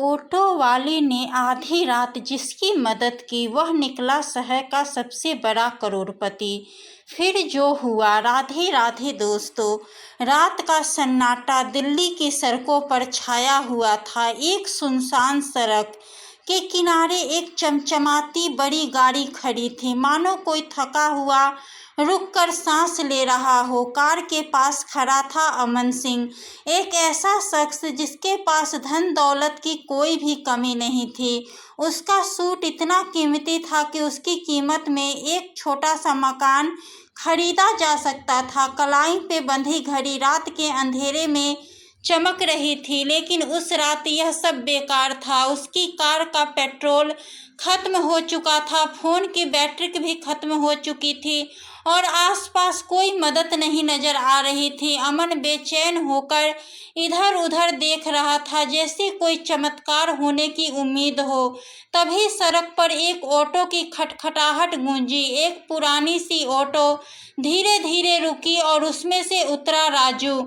Auto वाले ने आधी रात जिसकी मदद की वह निकला शहर का सबसे बड़ा करोड़पति। फिर जो हुआ। राधे राधे दोस्तों। रात का सन्नाटा दिल्ली की सड़कों पर छाया हुआ था। एक सुनसान सड़क के किनारे एक चमचमाती बड़ी गाड़ी खड़ी थी, मानो कोई थका हुआ रुककर सांस ले रहा हो। कार के पास खड़ा था अमन सिंह, एक ऐसा शख्स जिसके पास धन दौलत की कोई भी कमी नहीं थी। उसका सूट इतना कीमती था कि उसकी कीमत में एक छोटा सा मकान खरीदा जा सकता था। कलाई पे बंधी घड़ी रात के अंधेरे में चमक रही थी, लेकिन उस रात यह सब बेकार था। उसकी कार का पेट्रोल खत्म हो चुका था, फोन की बैटरी भी खत्म हो चुकी थी और आसपास कोई मदद नहीं नजर आ रही थी। अमन बेचैन होकर इधर उधर देख रहा था, जैसे कोई चमत्कार होने की उम्मीद हो। तभी सड़क पर एक ऑटो की खटखटाहट गूंजी। एक पुरानी सी ऑटो धीरे धीरे रुकी और उसमें से उतरा राजू,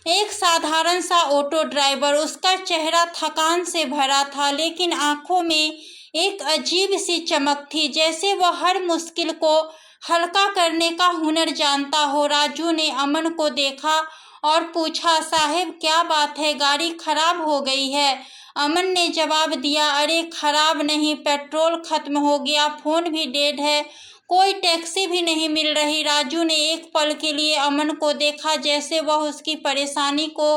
एक साधारण सा ऑटो ड्राइवर। उसका चेहरा थकान से भरा था, लेकिन आंखों में एक अजीब सी चमक थी, जैसे वह हर मुश्किल को हल्का करने का हुनर जानता हो। राजू ने अमन को देखा और पूछा, साहब क्या बात है, गाड़ी खराब हो गई है? अमन ने जवाब दिया, अरे खराब नहीं, पेट्रोल खत्म हो गया, फोन भी डेड है, कोई टैक्सी भी नहीं मिल रही। राजू ने एक पल के लिए अमन को देखा, जैसे वह उसकी परेशानी को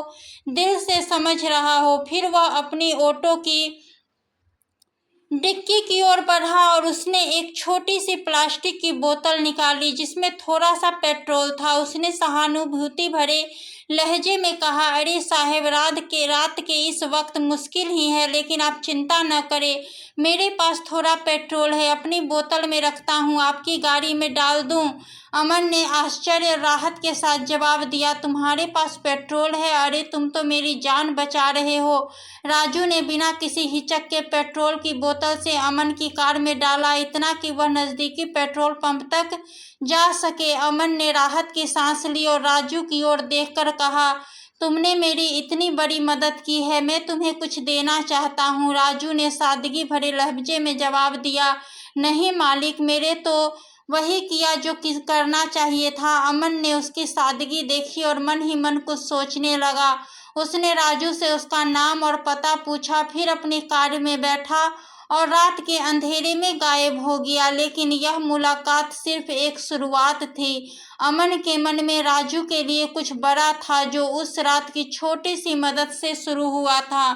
दिल से समझ रहा हो। फिर वह अपनी ऑटो की डिक्की की ओर बढ़ा और उसने एक छोटी सी प्लास्टिक की बोतल निकाली जिसमें थोड़ा सा पेट्रोल था। उसने सहानुभूति भरे लहजे में कहा, अरे साहब, रात के इस वक्त मुश्किल ही है, लेकिन आप चिंता न करें, मेरे पास थोड़ा पेट्रोल है, अपनी बोतल में रखता हूँ, आपकी गाड़ी में डाल दूँ? अमन ने आश्चर्य और राहत के साथ जवाब दिया, तुम्हारे पास पेट्रोल है? अरे तुम तो मेरी जान बचा रहे हो। राजू ने बिना किसी हिचक के पेट्रोल की बोतल से अमन की कार में डाला, इतना कि वह नजदीकी पेट्रोल पंप तक जा सके। अमन ने राहत की सांस ली और राजू की ओर देखकर कहा, तुमने मेरी इतनी बड़ी मदद की है, मैं तुम्हें कुछ देना चाहता हूँ। राजू ने सादगी भरे लहजे में जवाब दिया, नहीं मालिक, मेरे तो वही किया जो करना चाहिए था। अमन ने उसकी सादगी देखी और मन ही मन कुछ सोचने लगा। उसने राजू से उसका नाम और पता पूछा, फिर अपनी कार में बैठा और रात के अंधेरे में गायब हो गया। लेकिन यह मुलाकात सिर्फ एक शुरुआत थी। अमन के मन में राजू के लिए कुछ बड़ा था, जो उस रात की छोटी सी मदद से शुरू हुआ था।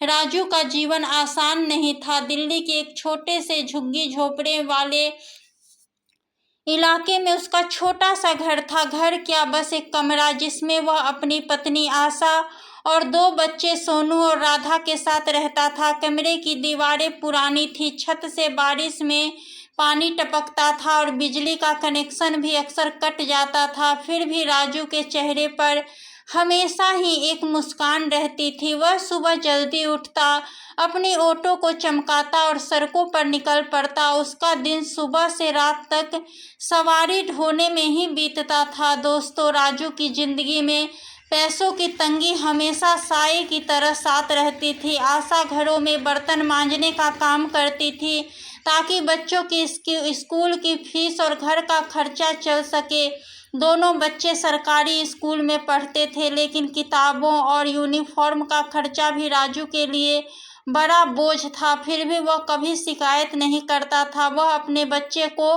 राजू का जीवन आसान नहीं था। दिल्ली के एक छोटे से झुग्गी झोपड़े वाले इलाके में उसका छोटा सा घर था। घर क्या, बस एक कमरा, जिसमें वह अपनी पत्नी आशा और दो बच्चे सोनू और राधा के साथ रहता था। कमरे की दीवारें पुरानी थी, छत से बारिश में पानी टपकता था और बिजली का कनेक्शन भी अक्सर कट जाता था। फिर भी राजू के चेहरे पर हमेशा ही एक मुस्कान रहती थी। वह सुबह जल्दी उठता, अपनी ऑटो को चमकाता और सड़कों पर निकल पड़ता। उसका दिन सुबह से रात तक सवारी ढोने में ही बीतता था। दोस्तों, राजू की जिंदगी में पैसों की तंगी हमेशा साए की तरह साथ रहती थी। आशा घरों में बर्तन मांजने का काम करती थी, ताकि बच्चों की स्कूल की फीस और घर का खर्चा चल सके। दोनों बच्चे सरकारी स्कूल में पढ़ते थे, लेकिन किताबों और यूनिफॉर्म का खर्चा भी राजू के लिए बड़ा बोझ था। फिर भी वह कभी शिकायत नहीं करता था। वह अपने बच्चे को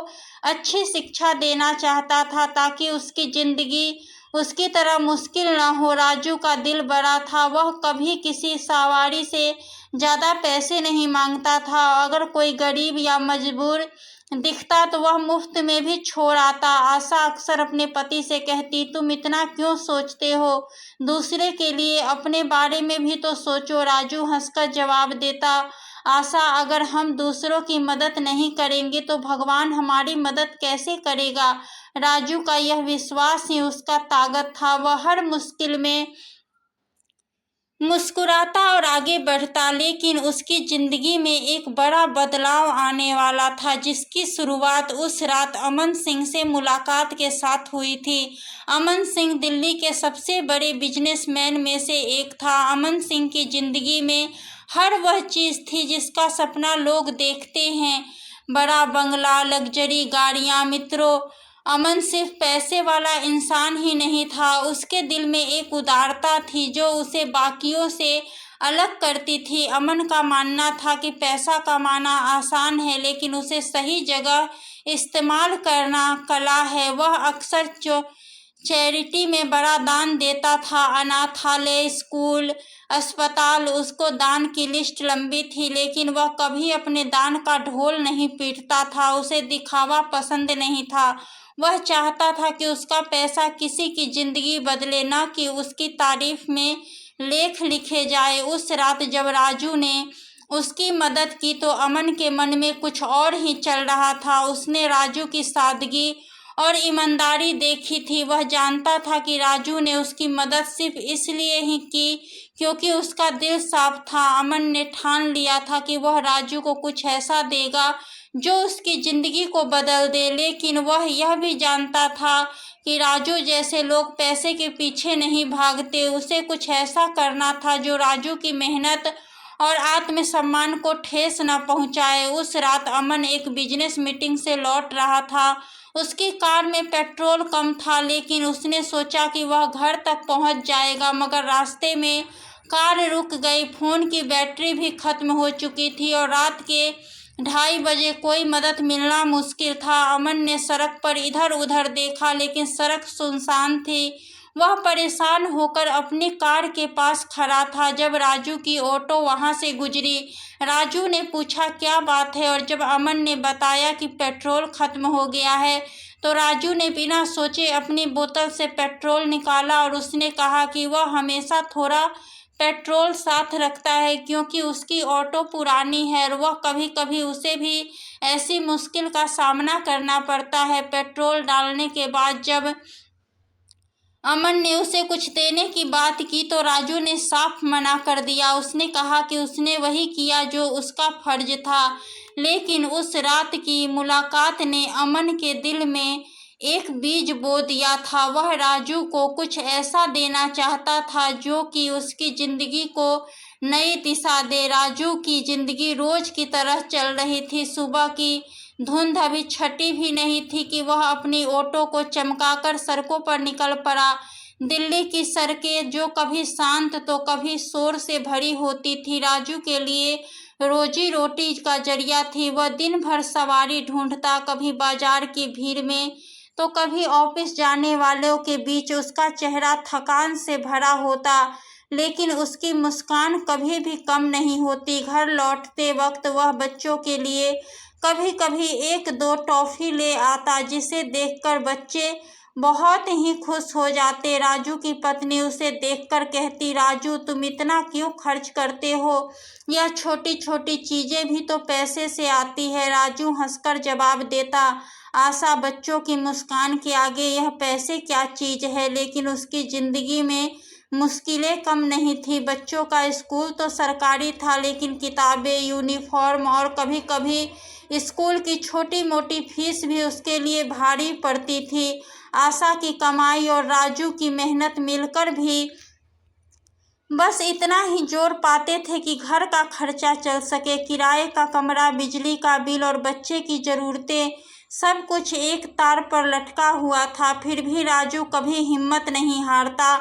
अच्छी शिक्षा देना चाहता था, ताकि उसकी जिंदगी उसकी तरह मुश्किल न हो। राजू का दिल बड़ा था। वह कभी किसी सवारी से ज़्यादा पैसे नहीं मांगता था। अगर कोई गरीब या मजबूर दिखता तो वह मुफ्त में भी छोड़ आता। आशा अक्सर अपने पति से कहती, तुम इतना क्यों सोचते हो दूसरे के लिए, अपने बारे में भी तो सोचो। राजू हंसकर जवाब देता, आशा, अगर हम दूसरों की मदद नहीं करेंगे तो भगवान हमारी मदद कैसे करेगा? राजू का यह विश्वास ही उसका ताकत था। वह हर मुश्किल में मुस्कुराता और आगे बढ़ता। लेकिन उसकी जिंदगी में एक बड़ा बदलाव आने वाला था, जिसकी शुरुआत उस रात अमन सिंह से मुलाकात के साथ हुई थी। अमन सिंह दिल्ली के सबसे बड़े बिजनेसमैन में से एक था। अमन सिंह की जिंदगी में हर वह चीज़ थी जिसका सपना लोग देखते हैं, बड़ा बंगला, लग्जरी गाड़ियाँ। मित्रों, अमन सिर्फ पैसे वाला इंसान ही नहीं था, उसके दिल में एक उदारता थी जो उसे बाकियों से अलग करती थी। अमन का मानना था कि पैसा कमाना आसान है, लेकिन उसे सही जगह इस्तेमाल करना कला है। वह अक्सर चैरिटी में बड़ा दान देता था, अनाथालय, स्कूल, अस्पताल। उसको दान की लिस्ट लंबी थी, लेकिन वह कभी अपने दान का ढोल नहीं पीटता था। उसे दिखावा पसंद नहीं था। वह चाहता था कि उसका पैसा किसी की जिंदगी बदले, न कि उसकी तारीफ में लेख लिखे जाए। उस रात जब राजू ने उसकी मदद की तो अमन के मन में कुछ और ही चल रहा था। उसने राजू की सादगी और ईमानदारी देखी थी। वह जानता था कि राजू ने उसकी मदद सिर्फ इसलिए ही की क्योंकि उसका दिल साफ था। अमन ने ठान लिया था कि वह राजू को कुछ ऐसा देगा जो उसकी जिंदगी को बदल दे, लेकिन वह यह भी जानता था कि राजू जैसे लोग पैसे के पीछे नहीं भागते। उसे कुछ ऐसा करना था जो राजू की मेहनत और आत्मसम्मान को ठेस न पहुंचाए। उस रात अमन एक बिजनेस मीटिंग से लौट रहा था। उसकी कार में पेट्रोल कम था, लेकिन उसने सोचा कि वह घर तक पहुंच जाएगा, मगर रास्ते में कार रुक गई। फोन की बैटरी भी खत्म हो चुकी थी और रात के 2:30 बजे कोई मदद मिलना मुश्किल था। अमन ने सड़क पर इधर उधर देखा, लेकिन सड़क सुनसान थी। वह परेशान होकर अपनी कार के पास खड़ा था जब राजू की ऑटो वहां से गुजरी। राजू ने पूछा, क्या बात है? और जब अमन ने बताया कि पेट्रोल खत्म हो गया है, तो राजू ने बिना सोचे अपनी बोतल से पेट्रोल निकाला और उसने कहा कि वह हमेशा थोड़ा पेट्रोल साथ रखता है क्योंकि उसकी ऑटो पुरानी है और वह कभी कभी उसे भी ऐसी मुश्किल का सामना करना पड़ता है। पेट्रोल डालने के बाद जब अमन ने उसे कुछ देने की बात की तो राजू ने साफ मना कर दिया। उसने कहा कि उसने वही किया जो उसका फर्ज था। लेकिन उस रात की मुलाकात ने अमन के दिल में एक बीज बो दिया था। वह राजू को कुछ ऐसा देना चाहता था जो कि उसकी जिंदगी को नई दिशा दे। राजू की जिंदगी रोज की तरह चल रही थी। सुबह की धुंध अभी छटी भी नहीं थी कि वह अपनी ऑटो को चमकाकर सड़कों पर निकल पड़ा। दिल्ली की सड़कें जो कभी शांत तो कभी शोर से भरी होती थी, राजू के लिए रोजी रोटी का जरिया थी। वह दिन भर सवारी ढूंढता, कभी बाजार की भीड़ में तो कभी ऑफिस जाने वालों के बीच। उसका चेहरा थकान से भरा होता, लेकिन उसकी मुस्कान कभी भी कम नहीं होती। घर लौटते वक्त वह बच्चों के लिए कभी कभी 1-2 टॉफी ले आता, जिसे देखकर बच्चे बहुत ही खुश हो जाते। राजू की पत्नी उसे देखकर कहती, राजू तुम इतना क्यों खर्च करते हो? यह छोटी छोटी चीजें भी तो पैसे से आती है। राजू हंसकर जवाब देता, आशा बच्चों की मुस्कान के आगे यह पैसे क्या चीज है। लेकिन उसकी जिंदगी में मुश्किलें कम नहीं थी। बच्चों का स्कूल तो सरकारी था, लेकिन किताबें, यूनिफॉर्म और कभी कभी स्कूल की छोटी मोटी फीस भी उसके लिए भारी पड़ती थी। आशा की कमाई और राजू की मेहनत मिलकर भी बस इतना ही जोड़ पाते थे कि घर का खर्चा चल सके। किराए का कमरा, बिजली का बिल और बच्चे की ज़रूरतें, सब कुछ एक तार पर लटका हुआ था। फिर भी राजू कभी हिम्मत नहीं हारता।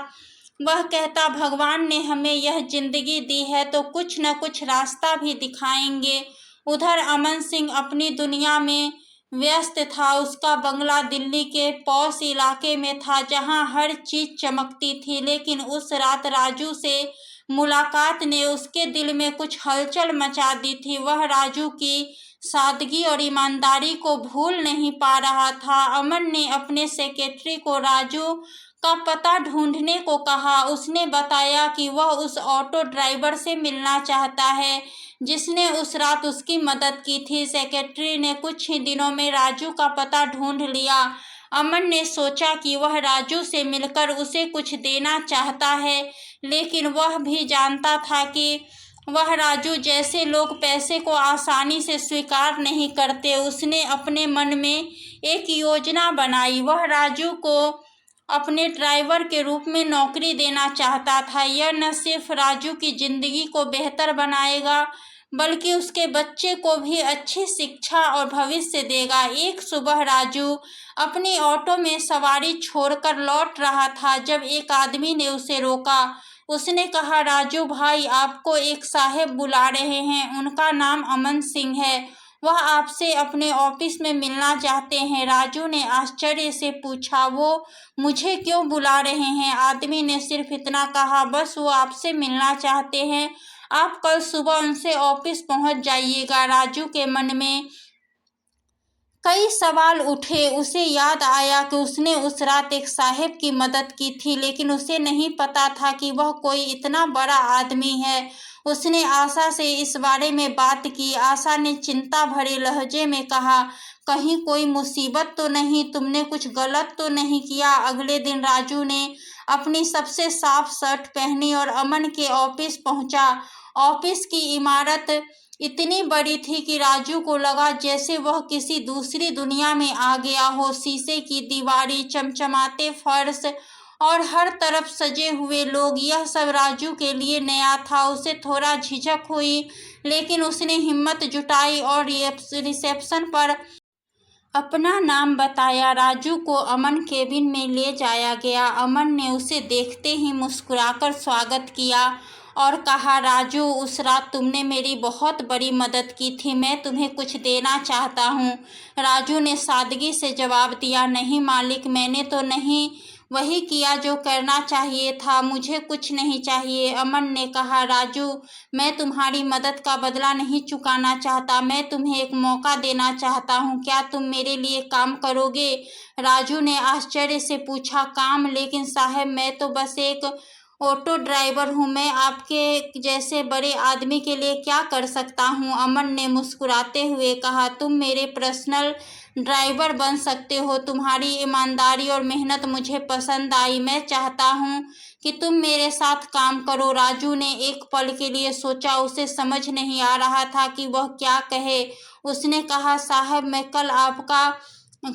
वह कहता, भगवान ने हमें यह जिंदगी दी है तो कुछ न कुछ रास्ता भी दिखाएंगे। उधर अमन सिंह अपनी दुनिया में व्यस्त था। उसका बंगला दिल्ली के पॉश इलाके में था, जहां हर चीज चमकती थी। लेकिन उस रात राजू से मुलाकात ने उसके दिल में कुछ हलचल मचा दी थी। वह राजू की सादगी और ईमानदारी को भूल नहीं पा रहा था। अमन ने अपने सेक्रेटरी को राजू का पता ढूंढने को कहा। उसने बताया कि वह उस ऑटो ड्राइवर से मिलना चाहता है जिसने उस रात उसकी मदद की थी। सेक्रेटरी ने कुछ ही दिनों में राजू का पता ढूंढ लिया। अमन ने सोचा कि वह राजू से मिलकर उसे कुछ देना चाहता है, लेकिन वह भी जानता था कि वह राजू जैसे लोग पैसे को आसानी से स्वीकार नहीं करते। उसने अपने मन में एक योजना बनाई। वह राजू को अपने ड्राइवर के रूप में नौकरी देना चाहता था। यह न सिर्फ राजू की जिंदगी को बेहतर बनाएगा बल्कि उसके बच्चे को भी अच्छी शिक्षा और भविष्य देगा। एक सुबह राजू अपनी ऑटो में सवारी छोड़कर लौट रहा था जब एक आदमी ने उसे रोका। उसने कहा, राजू भाई, आपको एक साहब बुला रहे हैं। उनका नाम अमन सिंह है। वह आपसे अपने ऑफिस में मिलना चाहते हैं। राजू ने आश्चर्य से पूछा, वो मुझे क्यों बुला रहे हैं? आदमी ने सिर्फ इतना कहा, बस वो आपसे मिलना चाहते हैं। आप कल सुबह उनसे ऑफिस पहुंच जाइएगा। राजू के मन में कई सवाल उठे। उसे याद आया कि उसने उस रात एक साहब की मदद की थी, लेकिन उसे नहीं पता था कि वह कोई इतना बड़ा आदमी है। उसने आशा से इस बारे में बात की। आशा ने चिंता भरे लहजे में कहा, कहीं कोई मुसीबत तो नहीं? तुमने कुछ गलत तो नहीं किया? अगले दिन राजू ने अपनी सबसे साफ शर्ट पहनी और अमन के ऑफिस पहुंचा। ऑफिस की इमारत इतनी बड़ी थी कि राजू को लगा जैसे वह किसी दूसरी दुनिया में आ गया हो। शीशे की दीवारें, चमचमाते फर्श और हर तरफ सजे हुए लोग, यह सब राजू के लिए नया था। उसे थोड़ा झिझक हुई, लेकिन उसने हिम्मत जुटाई और रिसेप्शन पर अपना नाम बताया। राजू को अमन केबिन में ले जाया गया। अमन ने उसे देखते ही मुस्कुराकर स्वागत किया और कहा, राजू, उस रात तुमने मेरी बहुत बड़ी मदद की थी। मैं तुम्हें कुछ देना चाहता हूँ। राजू ने सादगी से जवाब दिया, नहीं मालिक, मैंने तो नहीं वही किया जो करना चाहिए था। मुझे कुछ नहीं चाहिए। अमन ने कहा, राजू, मैं तुम्हारी मदद का बदला नहीं चुकाना चाहता। मैं तुम्हें एक मौका देना चाहता हूँ। क्या तुम मेरे लिए काम करोगे? राजू ने आश्चर्य से पूछा, काम? लेकिन साहब, मैं तो बस एक ऑटो ड्राइवर हूँ। मैं आपके जैसे बड़े आदमी के लिए क्या कर सकता हूँ? अमन ने मुस्कुराते हुए कहा, तुम मेरे पर्सनल ड्राइवर बन सकते हो। तुम्हारी ईमानदारी और मेहनत मुझे पसंद आई। मैं चाहता हूँ कि तुम मेरे साथ काम करो। राजू ने एक पल के लिए सोचा। उसे समझ नहीं आ रहा था कि वह क्या कहे। उसने कहा, साहब,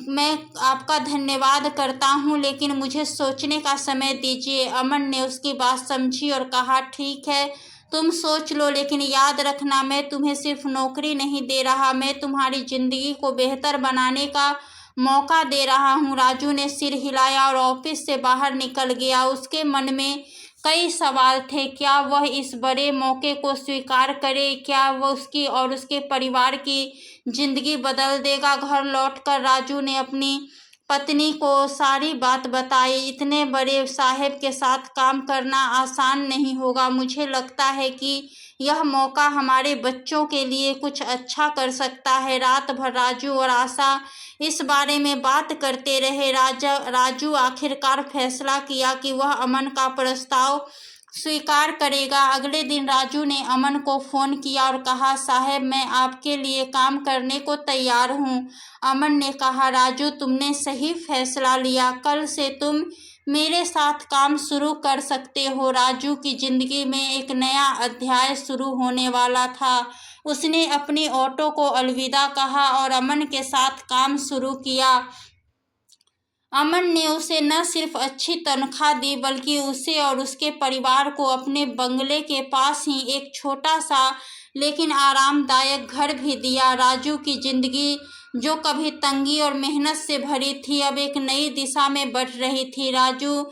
मैं आपका धन्यवाद करता हूँ, लेकिन मुझे सोचने का समय दीजिए। अमन ने उसकी बात समझी और कहा, ठीक है, तुम सोच लो, लेकिन याद रखना, मैं तुम्हें सिर्फ नौकरी नहीं दे रहा, मैं तुम्हारी जिंदगी को बेहतर बनाने का मौका दे रहा हूँ। राजू ने सिर हिलाया और ऑफिस से बाहर निकल गया। उसके मन में कई सवाल थे। क्या वह इस बड़े मौके को स्वीकार करे? क्या वह उसकी और उसके परिवार की जिंदगी बदल देगा? घर लौटकर राजू ने अपनी पत्नी को सारी बात बताई। इतने बड़े साहब के साथ काम करना आसान नहीं होगा। मुझे लगता है कि यह मौका हमारे बच्चों के लिए कुछ अच्छा कर सकता है। रात भर राजू और आशा इस बारे में बात करते रहे। राजू आखिरकार फैसला किया कि वह अमन का प्रस्ताव स्वीकार करेगा। अगले दिन राजू ने अमन को फ़ोन किया और कहा, साहब, मैं आपके लिए काम करने को तैयार हूँ। अमन ने कहा, राजू, तुमने सही फैसला लिया। कल से तुम मेरे साथ काम शुरू कर सकते हो। राजू की जिंदगी में एक नया अध्याय शुरू होने वाला था। उसने अपनी ऑटो को अलविदा कहा और अमन के साथ काम शुरू किया। अमन ने उसे न सिर्फ अच्छी तनख्वाह दी, बल्कि उसे और उसके परिवार को अपने बंगले के पास ही एक छोटा सा लेकिन आरामदायक घर भी दिया। राजू की जिंदगी, जो कभी तंगी और मेहनत से भरी थी, अब एक नई दिशा में बढ़ रही थी। राजू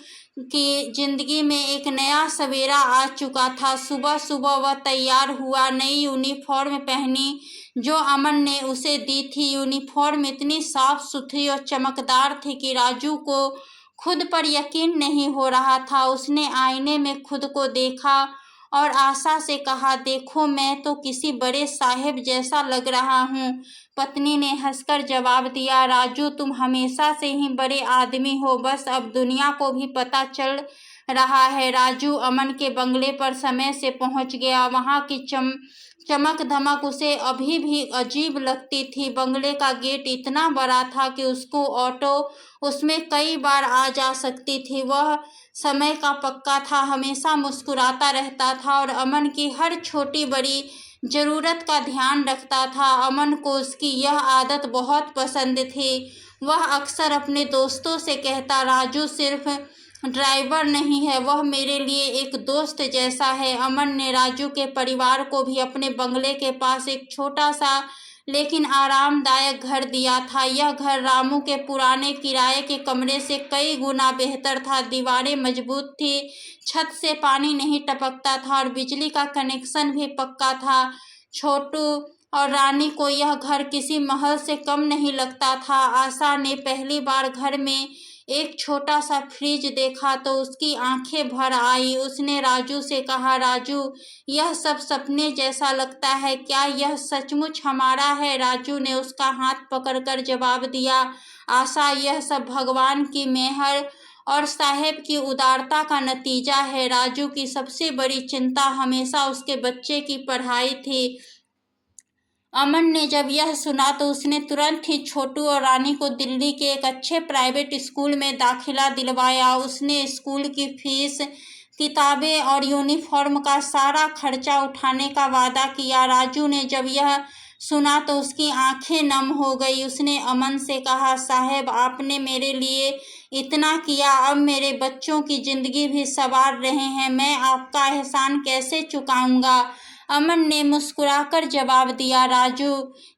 की जिंदगी में एक नया सवेरा आ चुका था। सुबह सुबह वह तैयार हुआ, नई यूनिफॉर्म पहनी जो अमन ने उसे दी थी। यूनिफॉर्म इतनी साफ सुथरी और चमकदार थी कि राजू को खुद पर यकीन नहीं हो रहा था। उसने आईने में खुद को देखा और आशा से कहा, देखो, मैं तो किसी बड़े साहब जैसा लग रहा हूँ। पत्नी ने हंसकर जवाब दिया, राजू, तुम हमेशा से ही बड़े आदमी हो, बस अब दुनिया को भी पता चल रहा है। राजू अमन के बंगले पर समय से पहुंच गया। वहां की चमक धमक उसे अभी भी अजीब लगती थी। बंगले का गेट इतना बड़ा था कि उसको ऑटो उसमें कई बार आ जा सकती थी। वह समय का पक्का था, हमेशा मुस्कुराता रहता था और अमन की हर छोटी बड़ी ज़रूरत का ध्यान रखता था। अमन को उसकी यह आदत बहुत पसंद थी। वह अक्सर अपने दोस्तों से कहता, राजू सिर्फ ड्राइवर नहीं है, वह मेरे लिए एक दोस्त जैसा है। अमन ने राजू के परिवार को भी अपने बंगले के पास एक छोटा सा लेकिन आरामदायक घर दिया था। यह घर रामू के पुराने किराए के कमरे से कई गुना बेहतर था। दीवारें मजबूत थी, छत से पानी नहीं टपकता था और बिजली का कनेक्शन भी पक्का था। छोटू और रानी को यह घर किसी महल से कम नहीं लगता था। आशा ने पहली बार घर में एक छोटा सा फ्रिज देखा तो उसकी आंखें भर आई। उसने राजू से कहा, राजू, यह सब सपने जैसा लगता है, क्या यह सचमुच हमारा है? राजू ने उसका हाथ पकड़कर जवाब दिया, आशा, यह सब भगवान की मेहर और साहेब की उदारता का नतीजा है। राजू की सबसे बड़ी चिंता हमेशा उसके बच्चे की पढ़ाई थी। अमन ने जब यह सुना तो उसने तुरंत ही छोटू और रानी को दिल्ली के एक अच्छे प्राइवेट स्कूल में दाखिला दिलवाया। उसने स्कूल की फीस, किताबें और यूनिफॉर्म का सारा खर्चा उठाने का वादा किया। राजू ने जब यह सुना तो उसकी आंखें नम हो गई। उसने अमन से कहा, साहब, आपने मेरे लिए इतना किया, अब मेरे बच्चों की जिंदगी भी संवार रहे हैं, मैं आपका एहसान कैसे चुकाऊंगा? अमन ने मुस्कुराकर जवाब दिया, राजू,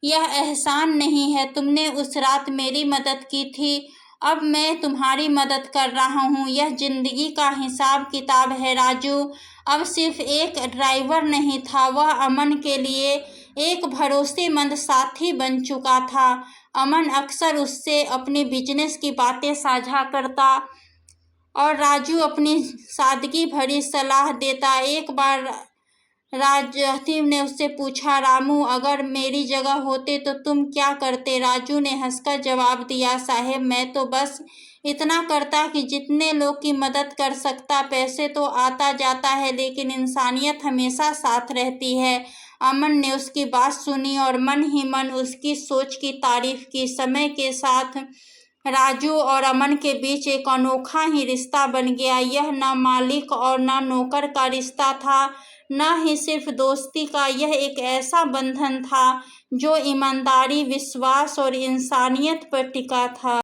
यह एहसान नहीं है, तुमने उस रात मेरी मदद की थी, अब मैं तुम्हारी मदद कर रहा हूँ। यह जिंदगी का हिसाब किताब है। राजू अब सिर्फ एक ड्राइवर नहीं था, वह अमन के लिए एक भरोसेमंद साथी बन चुका था। अमन अक्सर उससे अपने बिजनेस की बातें साझा करता और राजू अपनी सादगी भरी सलाह देता। एक बार राजहतीब ने उससे पूछा, रामू, अगर मेरी जगह होते तो तुम क्या करते? राजू ने हंसकर जवाब दिया, साहेब, मैं तो बस इतना करता कि जितने लोग की मदद कर सकता। पैसे तो आता जाता है, लेकिन इंसानियत हमेशा साथ रहती है। अमन ने उसकी बात सुनी और मन ही मन उसकी सोच की तारीफ की। समय के साथ राजू और अमन के बीच एक अनोखा ही रिश्ता बन गया। यह न मालिक और न नौकर का रिश्ता था, न ही सिर्फ दोस्ती का, यह एक ऐसा बंधन था जो ईमानदारी, विश्वास और इंसानियत पर टिका था।